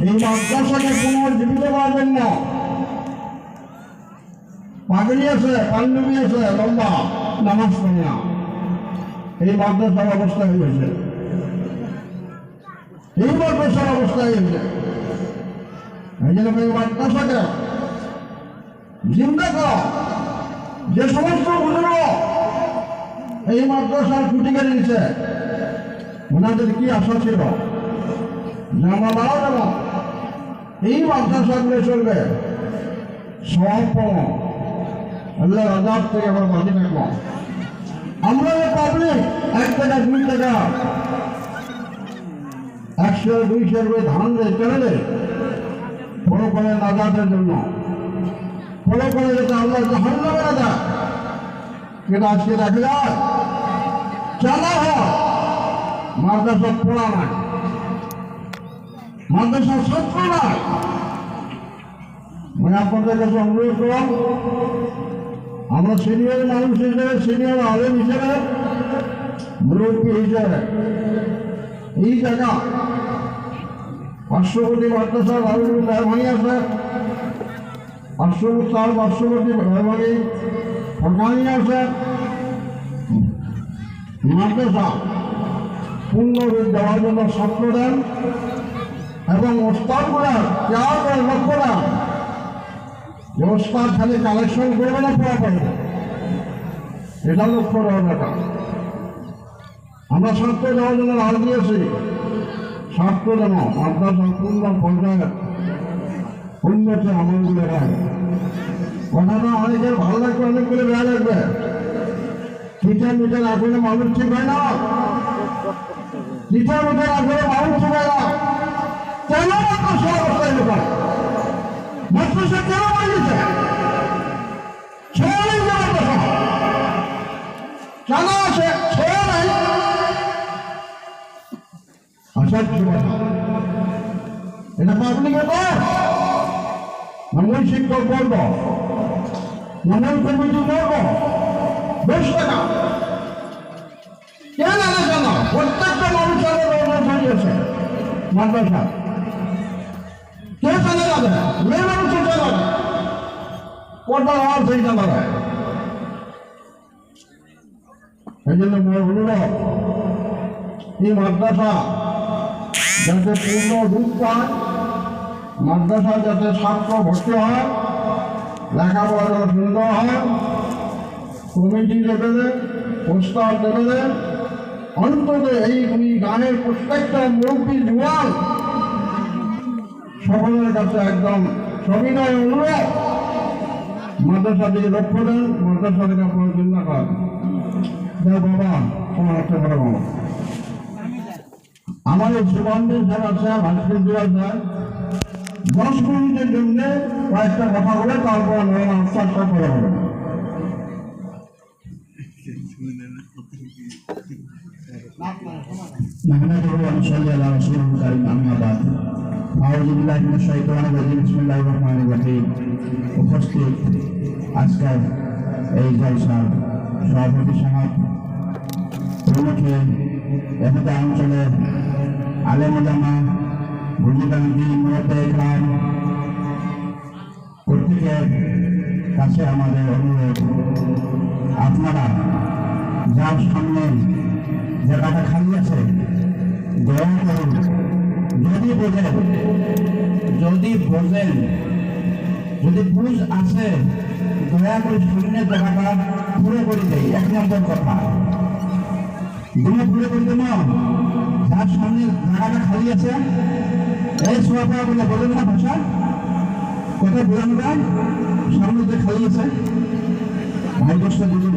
এই মাদ্রাসাকে পুনর্জীবিত করার জন্য পাগড়ি আছে, পাঞ্জাবি আছে, লম্বা নামাজ পড়ে না, এই মাদ্রাসার অবস্থা হয়েছে, এই মাদ্রাসার অবস্থা হয়েছে। এই জন্য এই মাদ্রাসাকে জিন্দা করা, যে সমস্ত বুজুর্গ এই মাদ্রাসার খুঁটি কেটে দিচ্ছে, ওনাদের কি আশা ছিল যে আমরা মারা যাব, এই মাদ্রাসাগুলো চলবে সব আল্লাহ আজাদ থেকে আমরা বাঁচে থাকবো। আমরা যে পাবলিক 1 টাকা 2 টাকা 100 200 করে ধান দেয় চলে দেয় ফলো করে নাজাতের জন্য, ফলো করে যেটা আল্লাহ জাহান্নামে না দেয়, কিন্তু আজকে দেখা যায় চালা হয় মাদ্রাসা পড়া নাই, মাদ্রাসার ছাত্র নাই। মানে আপনাদের কাছে অনুরোধ করলাম, আমরা সিনিয়র মানুষ হিসেবে, সিনিয়র আলেম হিসেবে, মুরব্বী হিসেবে এই জায়গা পার্শ্ববর্তী মাদ্রাসা রাহুল মেহরবানি আছে, পার্শ্ববর্তী মেহরবানি ফরকানি আছে, মাদ্রাসা পূর্ণরূপ দেওয়ার জন্য ছাত্র দেন এবং ওস্তাদগুলা কেয়ার করে লক্ষ্য দেন যে ওস্তাদ খালি কালেকশন করবে না, পড়া পারবে, এটা লক্ষ্য দেওয়ার ব্যাপার। আমরা ছাত্র দেওয়ার জন্য রাজ দিয়েছি, ছাত্র যেন মাদ্রাসা পূর্ণ পর্যায়ে উন্নতি আমলগুলো হয়। কথাটা অনেকের ভালো লাগবে, অনেকগুলো বেড়া লাগবে, টিচার মিটার আসলে মানুষ ঠিক হয় না, টিচার মিটার আসলে মানুষ ঠিক হয় না। কেন মাদ্রাসা অবস্থায় লোকাল মাদ্রাসা কেন বানিয়েছে? ছেড়ে নেই মাদ্রাসা, কেন আছে ছেড়ে নাই? আসার কথা এটা পাবলিকে কর, মঙ্গল শিক্ষক বলব, মঙ্গল কমিটি বলব, বেশ টাকা কেন আলাদা না? প্রত্যেকটা মানুষের দিয়েছে মাদ্রাসা, কে চালে যাবে? মেয়ে মানুষের চালাবে, কোটার আওয়াজ সেই চালাবে। এই জন্য অনুরোধ, এই মাদ্রাসা যাতে পূর্ণ রূপ পায়, মাদ্রাসা যাতে ছাত্র ভর্তি হয়, লেখাপড়া যাতে সুন্দর হয়, কমিটি লেভেলে, প্রস্তাব লেভেলে, অন্তত এই গানের প্রত্যেকটা মুরব্বী জোয়ান সকলের কাছে একদম সবিনয় অনুরোধ, মাদ্রাসা দিকে লক্ষ্য দেন, মাদ্রাসা থেকে আপনার চিন্তা করেন। বাবা তোমার একটা বড় বাবা আমাদের সুগন্ধের যারা আছে, ভাস্কর দেওয়া যায় 10 মিনিটের জন্য কয়েকটা কথা বলে তারপর আনসার সব করা হবে। উপস্থিত আজকের এই জলসার সভাপতি সমাজ প্রমুখে এখানে অঞ্চলের আলেম ওলামা, বুঝিবান্ধি, মুরব্বি ইকরাম প্রত্যেকের কাছে আমাদের অনুরোধ, আপনারা যার সামনে জায়গাটা খালি আছে দয়া করুন, যদি বোঝেন যদি বুঝ আছে দয়া করে সামনের জায়গাটা পুরো করে দেয়। 1 নম্বর কথা, পুরো করে দেব, যার সামনে জায়গাটা খালি আছে এই সোয়াপা বলে বলেন না ভাষা, কথা বোঝানো যায়, সামনে যে খালি আছে ভাই দশটা বুঝুন